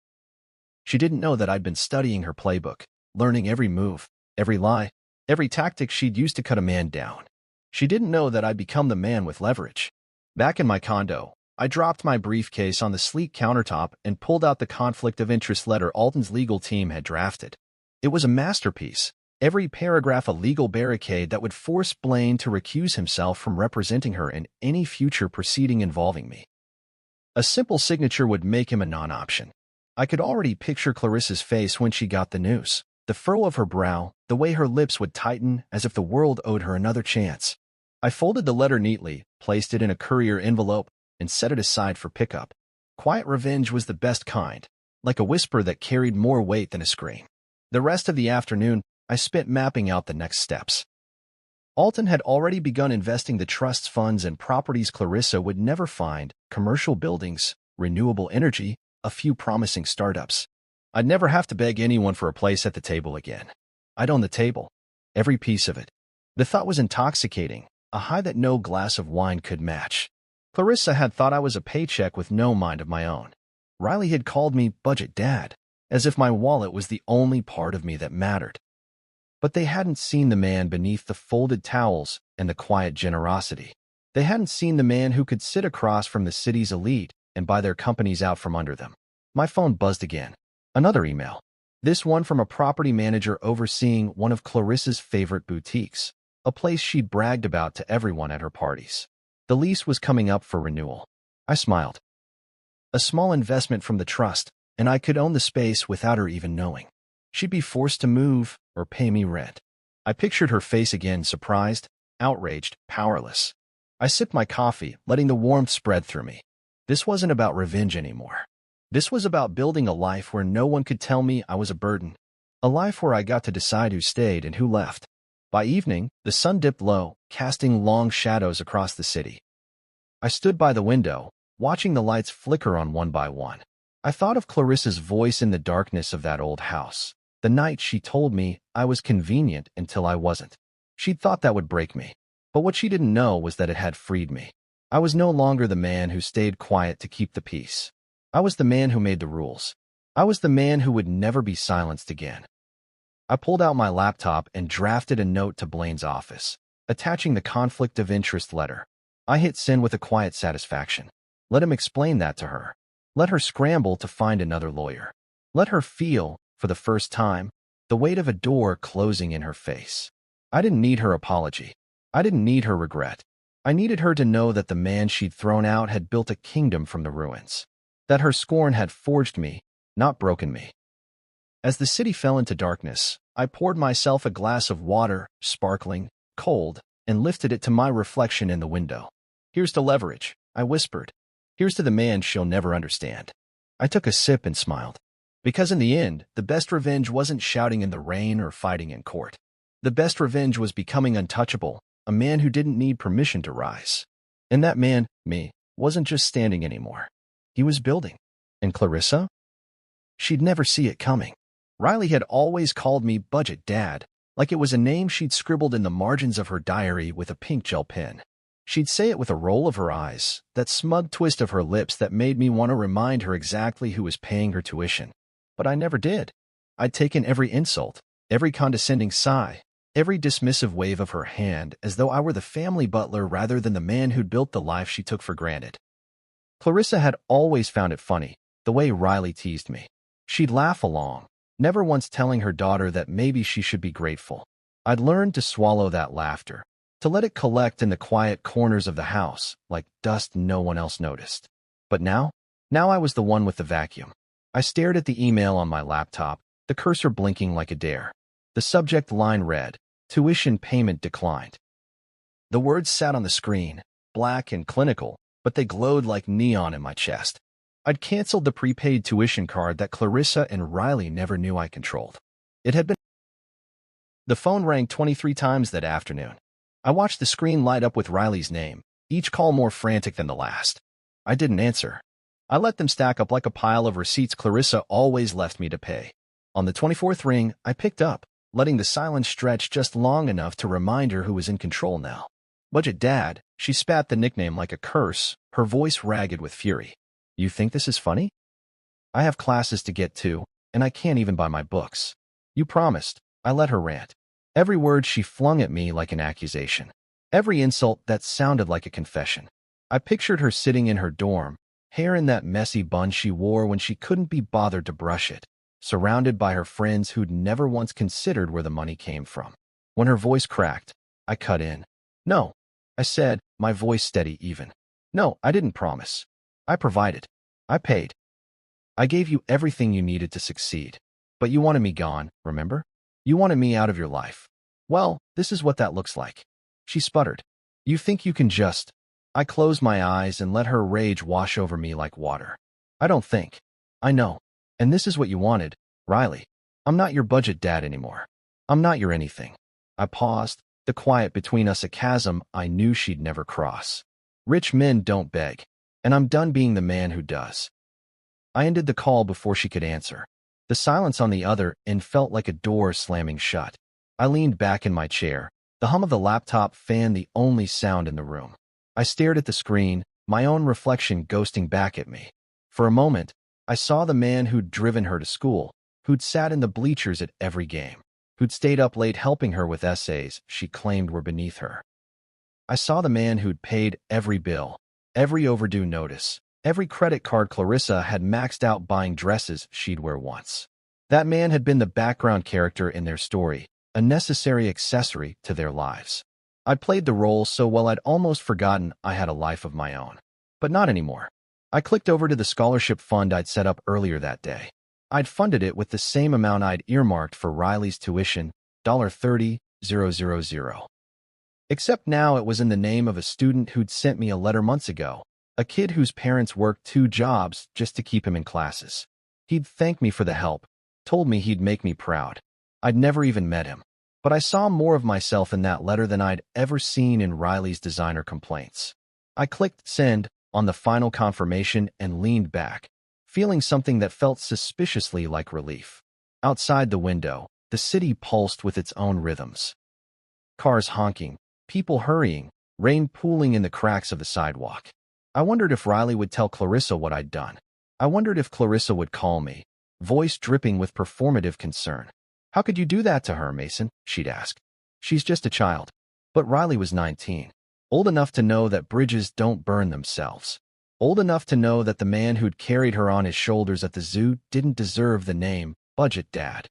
A: She didn't know that I'd been studying her playbook, learning every move, every lie, every tactic she'd used to cut a man down. She didn't know that I'd become the man with leverage. Back in my condo, I dropped my briefcase on the sleek countertop and pulled out the conflict of interest letter Alton's legal team had drafted. It was a masterpiece, every paragraph a legal barricade that would force Blaine to recuse himself from representing her in any future proceeding involving me. A simple signature would make him a non-option. I could already picture Clarissa's face when she got the news, the furrow of her brow, the way her lips would tighten as if the world owed her another chance. I folded the letter neatly, placed it in a courier envelope, and set it aside for pickup. Quiet revenge was the best kind, like a whisper that carried more weight than a scream. The rest of the afternoon, I spent mapping out the next steps. Alton had already begun investing the trust's funds in properties Clarissa would never find: commercial buildings, renewable energy, a few promising startups. I'd never have to beg anyone for a place at the table again. I'd own the table, every piece of it. The thought was intoxicating, a high that no glass of wine could match. Clarissa had thought I was a paycheck with no mind of my own. Riley had called me budget dad, as if my wallet was the only part of me that mattered. But they hadn't seen the man beneath the folded towels and the quiet generosity. They hadn't seen the man who could sit across from the city's elite and buy their companies out from under them. My phone buzzed again. Another email. This one from a property manager overseeing one of Clarissa's favorite boutiques, a place she'd bragged about to everyone at her parties. The lease was coming up for renewal. I smiled. A small investment from the trust, and I could own the space without her even knowing. She'd be forced to move or pay me rent. I pictured her face again, surprised, outraged, powerless. I sipped my coffee, letting the warmth spread through me. This wasn't about revenge anymore. This was about building a life where no one could tell me I was a burden. A life where I got to decide who stayed and who left. By evening, the sun dipped low, casting long shadows across the city. I stood by the window, watching the lights flicker on one by one. I thought of Clarissa's voice in the darkness of that old house. The night she told me I was convenient until I wasn't. She'd thought that would break me. But what she didn't know was that it had freed me. I was no longer the man who stayed quiet to keep the peace. I was the man who made the rules. I was the man who would never be silenced again. I pulled out my laptop and drafted a note to Blaine's office, attaching the conflict of interest letter. I hit send with a quiet satisfaction. Let him explain that to her. Let her scramble to find another lawyer. Let her feel, for the first time, the weight of a door closing in her face. I didn't need her apology. I didn't need her regret. I needed her to know that the man she'd thrown out had built a kingdom from the ruins. That her scorn had forged me, not broken me. As the city fell into darkness, I poured myself a glass of water, sparkling, cold, and lifted it to my reflection in the window. Here's to leverage, I whispered. Here's to the man she'll never understand. I took a sip and smiled. Because in the end, the best revenge wasn't shouting in the rain or fighting in court. The best revenge was becoming untouchable, a man who didn't need permission to rise. And that man, me, wasn't just standing anymore. He was building. And Clarissa? She'd never see it coming. Riley had always called me budget dad, like it was a name she'd scribbled in the margins of her diary with a pink gel pen. She'd say it with a roll of her eyes, that smug twist of her lips that made me want to remind her exactly who was paying her tuition. But I never did. I'd taken every insult, every condescending sigh, every dismissive wave of her hand as though I were the family butler rather than the man who'd built the life she took for granted. Clarissa had always found it funny, the way Riley teased me. She'd laugh along, never once telling her daughter that maybe she should be grateful. I'd learned to swallow that laughter, to let it collect in the quiet corners of the house, like dust no one else noticed. But now I was the one with the vacuum. I stared at the email on my laptop, the cursor blinking like a dare. The subject line read, "Tuition payment declined." The words sat on the screen, black and clinical, but they glowed like neon in my chest. I'd canceled the prepaid tuition card that Clarissa and Riley never knew I controlled. It had been. The phone rang 23 times that afternoon. I watched the screen light up with Riley's name, each call more frantic than the last. I didn't answer. I let them stack up like a pile of receipts Clarissa always left me to pay. On the 24th ring, I picked up, letting the silence stretch just long enough to remind her who was in control now. Budget Dad, she spat the nickname like a curse, her voice ragged with fury. You think this is funny? I have classes to get to, and I can't even buy my books. You promised. I let her rant. Every word she flung at me like an accusation. Every insult that sounded like a confession. I pictured her sitting in her dorm, hair in that messy bun she wore when she couldn't be bothered to brush it, surrounded by her friends who'd never once considered where the money came from. When her voice cracked, I cut in. No, I said, my voice steady even. No, I didn't promise. I provided. I paid. I gave you everything you needed to succeed. But you wanted me gone, remember? You wanted me out of your life. Well, this is what that looks like. She sputtered. You think you can just... I closed my eyes and let her rage wash over me like water. I don't think. I know. And this is what you wanted, Riley. I'm not your budget dad anymore. I'm not your anything. I paused, the quiet between us a chasm I knew she'd never cross. Rich men don't beg, and I'm done being the man who does. I ended the call before she could answer. The silence on the other end felt like a door slamming shut. I leaned back in my chair, the hum of the laptop fan the only sound in the room. I stared at the screen, my own reflection ghosting back at me. For a moment, I saw the man who'd driven her to school, who'd sat in the bleachers at every game, who'd stayed up late helping her with essays she claimed were beneath her. I saw the man who'd paid every bill, every overdue notice, every credit card Clarissa had maxed out buying dresses she'd wear once. That man had been the background character in their story, a necessary accessory to their lives. I'd played the role so well I'd almost forgotten I had a life of my own. But not anymore. I clicked over to the scholarship fund I'd set up earlier that day. I'd funded it with the same amount I'd earmarked for Riley's tuition, $30,000. Except now it was in the name of a student who'd sent me a letter months ago, a kid whose parents worked 2 jobs just to keep him in classes. He'd thanked me for the help, told me he'd make me proud. I'd never even met him, but I saw more of myself in that letter than I'd ever seen in Riley's designer complaints. I clicked send on the final confirmation and leaned back, feeling something that felt suspiciously like relief. Outside the window, the city pulsed with its own rhythms. Cars honking, people hurrying, rain pooling in the cracks of the sidewalk. I wondered if Riley would tell Clarissa what I'd done. I wondered if Clarissa would call me, voice dripping with performative concern. "How could you do that to her, Mason?" she'd ask. "She's just a child." But Riley was 19, old enough to know that bridges don't burn themselves, old enough to know that the man who'd carried her on his shoulders at the zoo didn't deserve the name Budget Dad.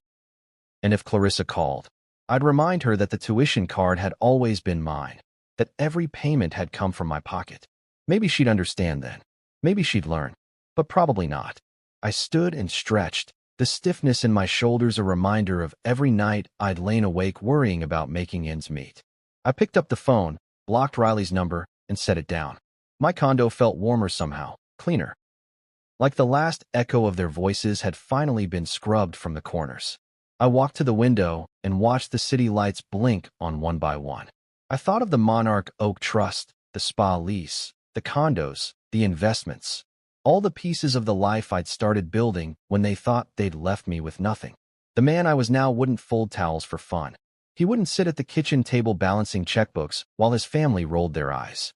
A: And if Clarissa called, I'd remind her that the tuition card had always been mine, that every payment had come from my pocket. Maybe she'd understand then. Maybe she'd learn. But probably not. I stood and stretched, the stiffness in my shoulders a reminder of every night I'd lain awake worrying about making ends meet. I picked up the phone, blocked Riley's number, and set it down. My condo felt warmer somehow, cleaner. Like the last echo of their voices had finally been scrubbed from the corners. I walked to the window and watched the city lights blink on one by one. I thought of the Monarch Oak Trust, the spa lease, the condos, the investments, all the pieces of the life I'd started building when they thought they'd left me with nothing. The man I was now wouldn't fold towels for fun. He wouldn't sit at the kitchen table balancing checkbooks while his family rolled their eyes.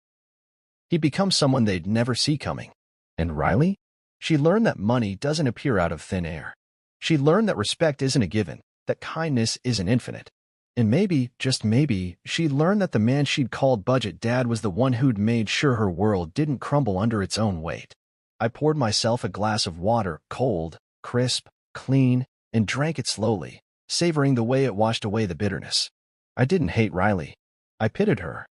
A: He'd become someone they'd never see coming. And Riley? She learned that money doesn't appear out of thin air. She learned that respect isn't a given, that kindness isn't infinite. And maybe, just maybe, she'd learned that the man she'd called Budget Dad was the one who'd made sure her world didn't crumble under its own weight. I poured myself a glass of water, cold, crisp, clean, and drank it slowly, savoring the way it washed away the bitterness. I didn't hate Riley. I pitied her.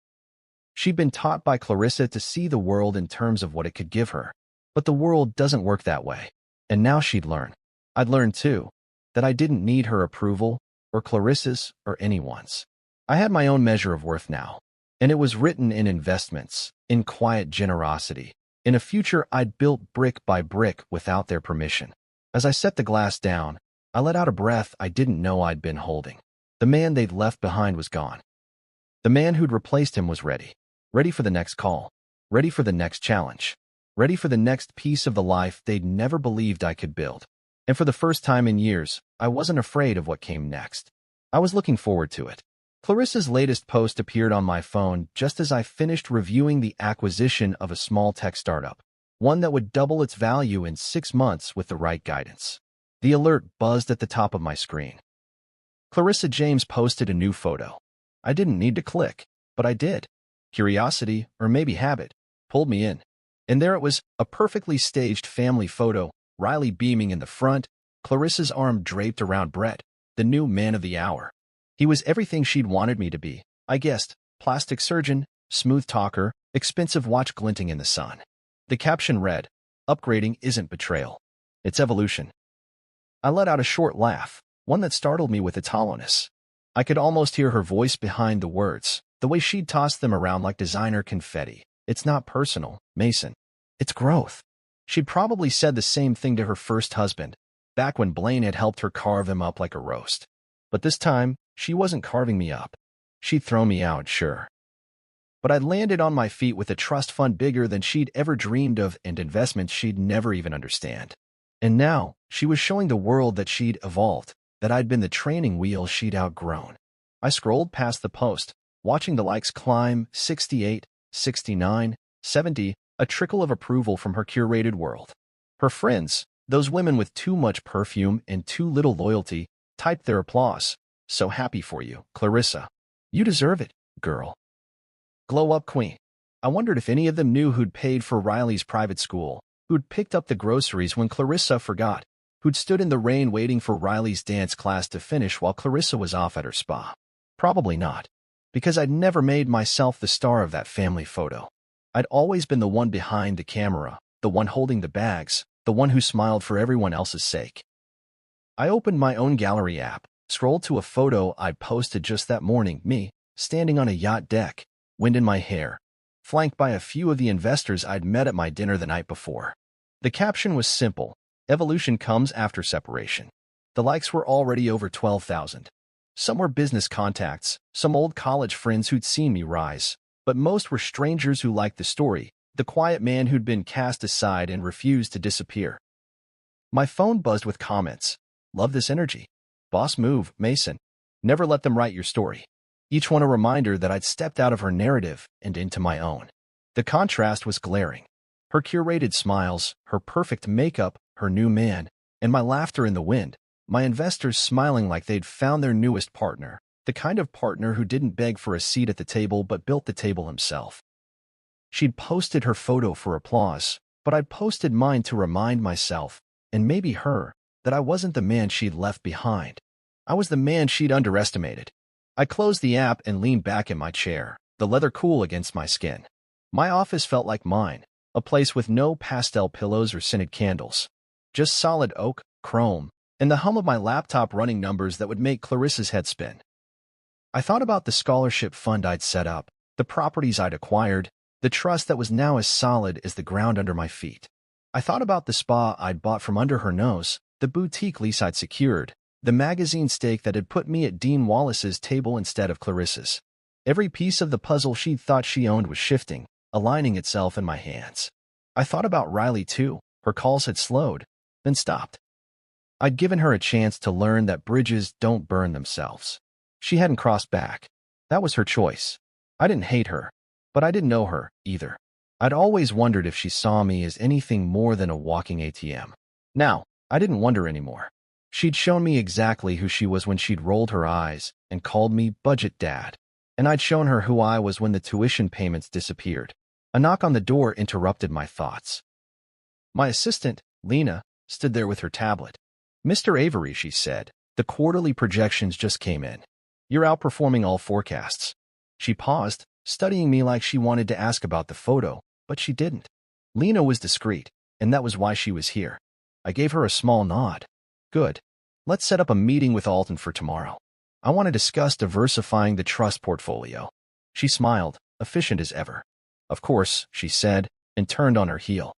A: She'd been taught by Clarissa to see the world in terms of what it could give her. But the world doesn't work that way. And now she'd learn. I'd learned, too, that I didn't need her approval, or Clarissa's, or anyone's. I had my own measure of worth now, and it was written in investments, in quiet generosity, in a future I'd built brick by brick without their permission. As I set the glass down, I let out a breath I didn't know I'd been holding. The man they'd left behind was gone. The man who'd replaced him was ready. Ready for the next call. Ready for the next challenge. Ready for the next piece of the life they'd never believed I could build. And for the first time in years, I wasn't afraid of what came next. I was looking forward to it. Clarissa's latest post appeared on my phone just as I finished reviewing the acquisition of a small tech startup, one that would double its value in 6 months with the right guidance. The alert buzzed at the top of my screen. Clarissa James posted a new photo. I didn't need to click, but I did. Curiosity, or maybe habit, pulled me in. And there it was, a perfectly staged family photo, Riley beaming in the front, Clarissa's arm draped around Brett, the new man of the hour. He was everything she'd wanted me to be, I guessed: plastic surgeon, smooth talker, expensive watch glinting in the sun. The caption read, "Upgrading isn't betrayal. It's evolution." I let out a short laugh, one that startled me with its hollowness. I could almost hear her voice behind the words, the way she'd tossed them around like designer confetti. "It's not personal, Mason. It's growth." She'd probably said the same thing to her first husband, back when Blaine had helped her carve him up like a roast. But this time, she wasn't carving me up. She'd thrown me out, sure. But I'd landed on my feet with a trust fund bigger than she'd ever dreamed of and investments she'd never even understand. And now, she was showing the world that she'd evolved, that I'd been the training wheel she'd outgrown. I scrolled past the post, watching the likes climb 68, 69, 70, a trickle of approval from her curated world. Her friends, those women with too much perfume and too little loyalty, typed their applause. So happy for you, Clarissa. You deserve it, girl. Glow up queen. I wondered if any of them knew who'd paid for Riley's private school, who'd picked up the groceries when Clarissa forgot, who'd stood in the rain waiting for Riley's dance class to finish while Clarissa was off at her spa. Probably not, because I'd never made myself the star of that family photo. I'd always been the one behind the camera, the one holding the bags, the one who smiled for everyone else's sake. I opened my own gallery app, scrolled to a photo I'd posted just that morning, me, standing on a yacht deck, wind in my hair, flanked by a few of the investors I'd met at my dinner the night before. The caption was simple: evolution comes after separation. The likes were already over 12,000. Some were business contacts, some old college friends who'd seen me rise, but most were strangers who liked the story, the quiet man who'd been cast aside and refused to disappear. My phone buzzed with comments. Love this energy. Boss move, Mason. Never let them write your story. Each one a reminder that I'd stepped out of her narrative and into my own. The contrast was glaring. Her curated smiles, her perfect makeup, her new man, and my laughter in the wind, my investors smiling like they'd found their newest partner, the kind of partner who didn't beg for a seat at the table but built the table himself. She'd posted her photo for applause, but I'd posted mine to remind myself, and maybe her, that I wasn't the man she'd left behind. I was the man she'd underestimated. I closed the app and leaned back in my chair, the leather cool against my skin. My office felt like mine, a place with no pastel pillows or scented candles. Just solid oak, chrome, and the hum of my laptop running numbers that would make Clarissa's head spin. I thought about the scholarship fund I'd set up, the properties I'd acquired, the trust that was now as solid as the ground under my feet. I thought about the spa I'd bought from under her nose, the boutique lease I'd secured, the magazine stake that had put me at Dean Wallace's table instead of Clarissa's. Every piece of the puzzle she'd thought she owned was shifting, aligning itself in my hands. I thought about Riley too. Her calls had slowed, then stopped. I'd given her a chance to learn that bridges don't burn themselves. She hadn't crossed back. That was her choice. I didn't hate her, but I didn't know her, either. I'd always wondered if she saw me as anything more than a walking ATM. Now, I didn't wonder anymore. She'd shown me exactly who she was when she'd rolled her eyes and called me budget dad. And I'd shown her who I was when the tuition payments disappeared. A knock on the door interrupted my thoughts. My assistant, Lena, stood there with her tablet. "Mr. Avery," she said, "the quarterly projections just came in. You're outperforming all forecasts." She paused, studying me like she wanted to ask about the photo, but she didn't. Lena was discreet, and that was why she was here. I gave her a small nod. "Good. Let's set up a meeting with Alton for tomorrow. I want to discuss diversifying the trust portfolio." She smiled, efficient as ever. "Of course," she said, and turned on her heel.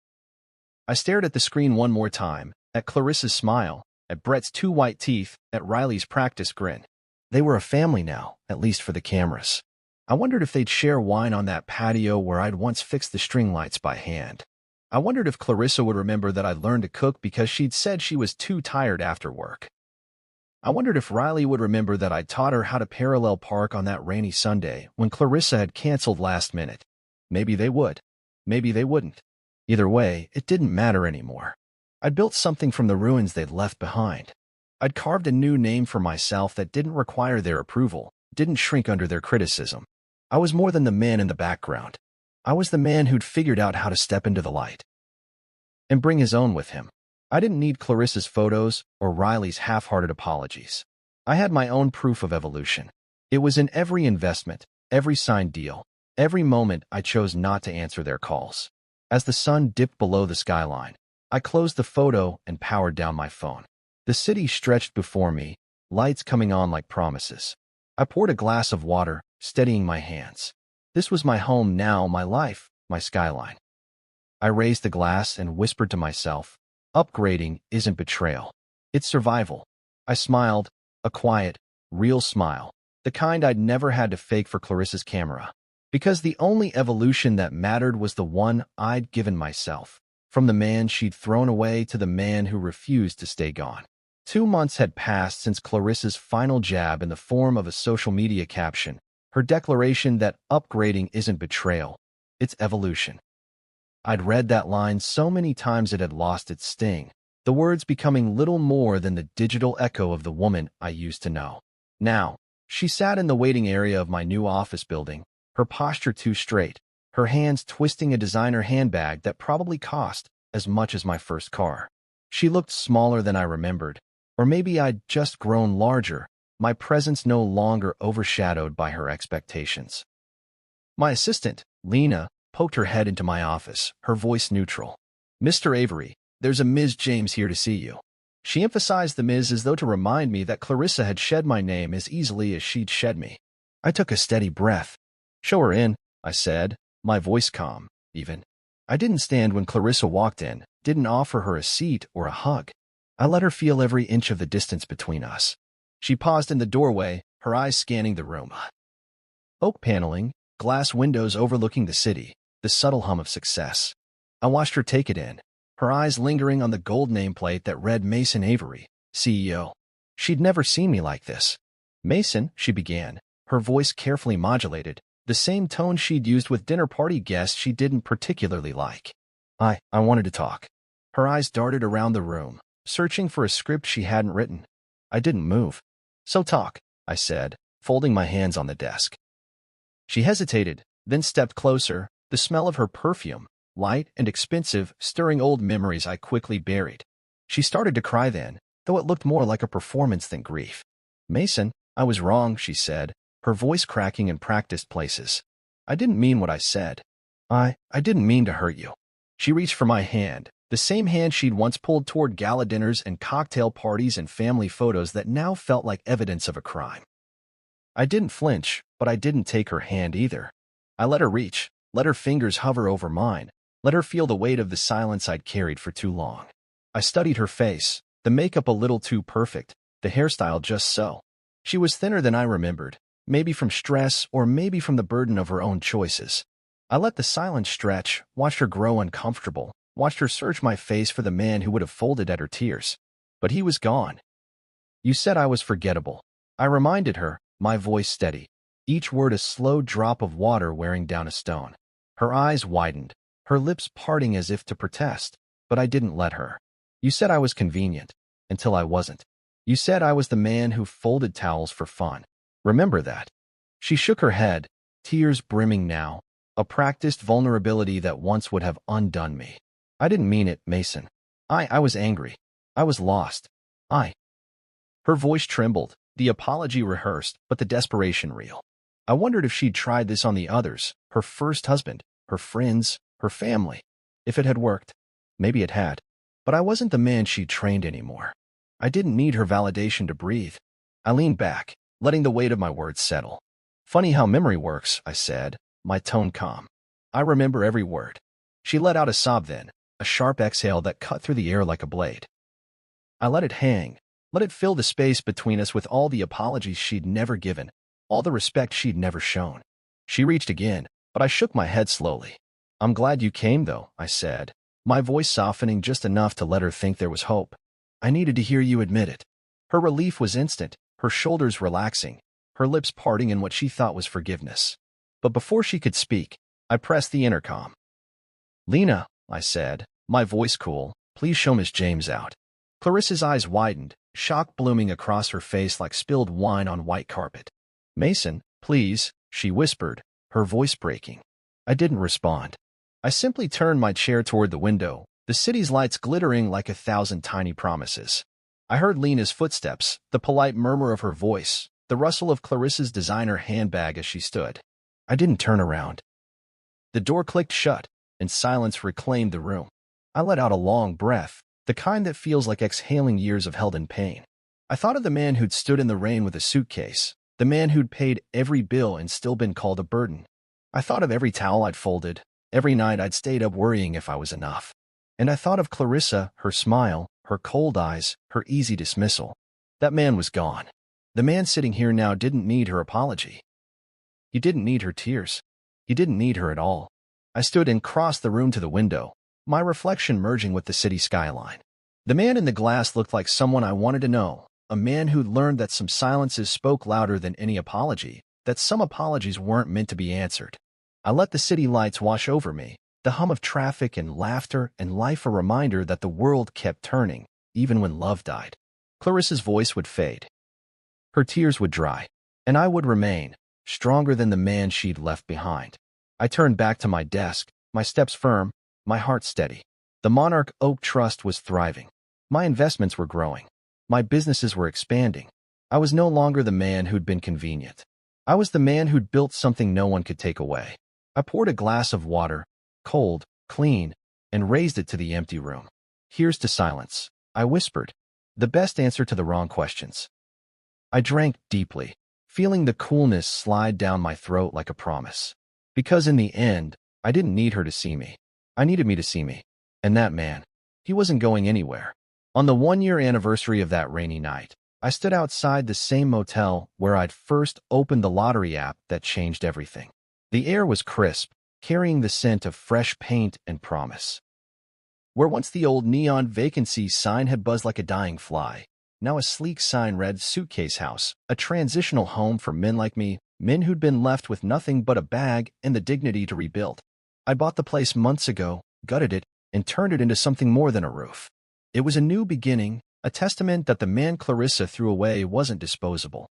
A: I stared at the screen one more time, at Clarissa's smile, at Brett's two white teeth, at Riley's practiced grin. They were a family now, at least for the cameras. I wondered if they'd share wine on that patio where I'd once fixed the string lights by hand. I wondered if Clarissa would remember that I'd learned to cook because she'd said she was too tired after work. I wondered if Riley would remember that I'd taught her how to parallel park on that rainy Sunday when Clarissa had canceled last minute. Maybe they would. Maybe they wouldn't. Either way, it didn't matter anymore. I'd built something from the ruins they'd left behind. I'd carved a new name for myself that didn't require their approval, didn't shrink under their criticism. I was more than the man in the background. I was the man who'd figured out how to step into the light and bring his own with him. I didn't need Clarissa's photos or Riley's half-hearted apologies. I had my own proof of evolution. It was in every investment, every signed deal, every moment I chose not to answer their calls. As the sun dipped below the skyline, I closed the photo and powered down my phone. The city stretched before me, lights coming on like promises. I poured a glass of water, steadying my hands. This was my home now, my life, my skyline. I raised the glass and whispered to myself, upgrading isn't betrayal. It's survival. I smiled, a quiet, real smile, the kind I'd never had to fake for Clarissa's camera. Because the only evolution that mattered was the one I'd given myself, from the man she'd thrown away to the man who refused to stay gone. 2 months had passed since Clarissa's final jab in the form of a social media caption, her declaration that upgrading isn't betrayal, it's evolution. I'd read that line so many times it had lost its sting, the words becoming little more than the digital echo of the woman I used to know. Now, she sat in the waiting area of my new office building, her posture too straight, her hands twisting a designer handbag that probably cost as much as my first car. She looked smaller than I remembered, or maybe I'd just grown larger, my presence no longer overshadowed by her expectations. My assistant, Lena, poked her head into my office, her voice neutral. "Mr. Avery, there's a Ms. James here to see you." She emphasized the Ms. as though to remind me that Clarissa had shed my name as easily as she'd shed me. I took a steady breath. "Show her in," I said, my voice calm, even. I didn't stand when Clarissa walked in, didn't offer her a seat or a hug. I let her feel every inch of the distance between us. She paused in the doorway, her eyes scanning the room. Oak paneling, glass windows overlooking the city, the subtle hum of success. I watched her take it in, her eyes lingering on the gold nameplate that read Mason Avery, CEO. She'd never seen me like this. "Mason," she began, her voice carefully modulated, the same tone she'd used with dinner party guests she didn't particularly like. I wanted to talk." Her eyes darted around the room, searching for a script she hadn't written. I didn't move. "So talk," I said, folding my hands on the desk. She hesitated, then stepped closer, the smell of her perfume, light and expensive, stirring old memories I quickly buried. She started to cry then, though it looked more like a performance than grief. "Mason, I was wrong," she said, her voice cracking in practiced places. "I didn't mean what I said. I didn't mean to hurt you." She reached for my hand, the same hand she'd once pulled toward gala dinners and cocktail parties and family photos that now felt like evidence of a crime. I didn't flinch, but I didn't take her hand either. I let her reach, let her fingers hover over mine, let her feel the weight of the silence I'd carried for too long. I studied her face, the makeup a little too perfect, the hairstyle just so. She was thinner than I remembered, maybe from stress or maybe from the burden of her own choices. I let the silence stretch, watched her grow uncomfortable, watched her search my face for the man who would have folded at her tears. But he was gone. "You said I was forgettable," I reminded her, my voice steady, each word a slow drop of water wearing down a stone. Her eyes widened, her lips parting as if to protest, but I didn't let her. "You said I was convenient, until I wasn't. You said I was the man who folded towels for fun. Remember that?" She shook her head, tears brimming now, a practiced vulnerability that once would have undone me. "I didn't mean it, Mason. I was angry. I was lost. Her voice trembled, the apology rehearsed, but the desperation real. I wondered if she'd tried this on the others, her first husband, her friends, her family. If it had worked. Maybe it had. But I wasn't the man she'd trained anymore. I didn't need her validation to breathe. I leaned back, letting the weight of my words settle. "Funny how memory works," I said, my tone calm. "I remember every word." She let out a sob then, a sharp exhale that cut through the air like a blade. I let it hang, let it fill the space between us with all the apologies she'd never given, all the respect she'd never shown. She reached again, but I shook my head slowly. "I'm glad you came, though," I said, my voice softening just enough to let her think there was hope. "I needed to hear you admit it." Her relief was instant, her shoulders relaxing, her lips parting in what she thought was forgiveness. But before she could speak, I pressed the intercom. "Lena," I said, my voice cool, "please show Miss James out." Clarissa's eyes widened, shock blooming across her face like spilled wine on white carpet. "Mason, please," she whispered, her voice breaking. I didn't respond. I simply turned my chair toward the window, the city's lights glittering like 1,000 tiny promises. I heard Lena's footsteps, the polite murmur of her voice, the rustle of Clarissa's designer handbag as she stood. I didn't turn around. The door clicked shut, and silence reclaimed the room. I let out a long breath, the kind that feels like exhaling years of held in pain. I thought of the man who'd stood in the rain with a suitcase, the man who'd paid every bill and still been called a burden. I thought of every towel I'd folded, Every night I'd stayed up worrying if I was enough. And I thought of Clarissa, her smile, her cold eyes, her easy dismissal. That man was gone. The man sitting here now didn't need her apology. He didn't need her tears. He didn't need her at all. I stood and crossed the room to the window, my reflection merging with the city skyline. The man in the glass looked like someone I wanted to know, a man who'd learned that some silences spoke louder than any apology, that some apologies weren't meant to be answered. I let the city lights wash over me, the hum of traffic and laughter and life a reminder that the world kept turning, even when love died. Clarissa's voice would fade. Her tears would dry, and I would remain, stronger than the man she'd left behind. I turned back to my desk, my steps firm, my heart steady. The Monarch Oak Trust was thriving. My investments were growing. My businesses were expanding. I was no longer the man who'd been convenient. I was the man who'd built something no one could take away. I poured a glass of water, cold, clean, and raised it to the empty room. Here's to silence, I whispered, the best answer to the wrong questions. I drank deeply, feeling the coolness slide down my throat like a promise. Because in the end, I didn't need her to see me. I needed me to see me. And that man, he wasn't going anywhere. On the 1-year anniversary of that rainy night, I stood outside the same motel where I'd first opened the lottery app that changed everything. The air was crisp, carrying the scent of fresh paint and promise. Where once the old neon vacancy sign had buzzed like a dying fly, now a sleek sign read Suitcase House, a transitional home for men like me, men who'd been left with nothing but a bag and the dignity to rebuild. I bought the place months ago, gutted it, and turned it into something more than a roof. It was a new beginning, a testament that the man Clarissa threw away wasn't disposable.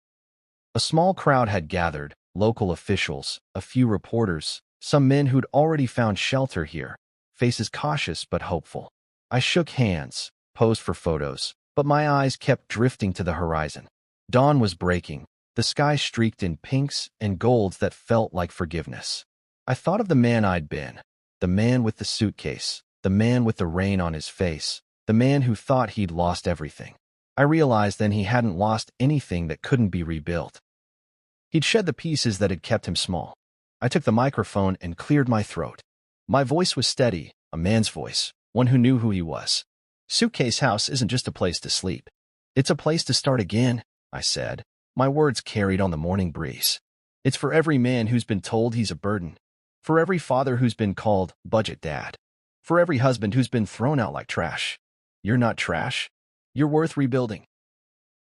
A: A small crowd had gathered, local officials, a few reporters, some men who'd already found shelter here, faces cautious but hopeful. I shook hands, posed for photos, but my eyes kept drifting to the horizon. Dawn was breaking, the sky streaked in pinks and golds that felt like forgiveness. I thought of the man I'd been, the man with the suitcase, the man with the rain on his face, the man who thought he'd lost everything. I realized then he hadn't lost anything that couldn't be rebuilt. He'd shed the pieces that had kept him small. I took the microphone and cleared my throat. My voice was steady, a man's voice, one who knew who he was. Suitcase House isn't just a place to sleep. It's a place to start again, I said. My words carried on the morning breeze. It's for every man who's been told he's a burden. For every father who's been called budget dad. For every husband who's been thrown out like trash. You're not trash. You're worth rebuilding.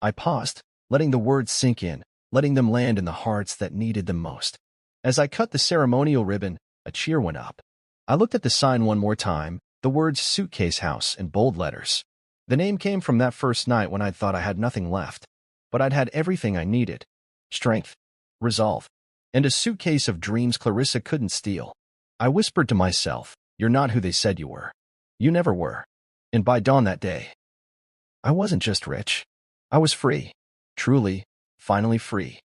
A: I paused, letting the words sink in, letting them land in the hearts that needed them most. As I cut the ceremonial ribbon, a cheer went up. I looked at the sign one more time, the words Suitcase House in bold letters. The name came from that first night when I'd thought I had nothing left. But I'd had everything I needed. Strength, resolve, and a suitcase of dreams Clarissa couldn't steal. I whispered to myself, you're not who they said you were. You never were. And by dawn that day, I wasn't just rich. I was free. Truly, finally free.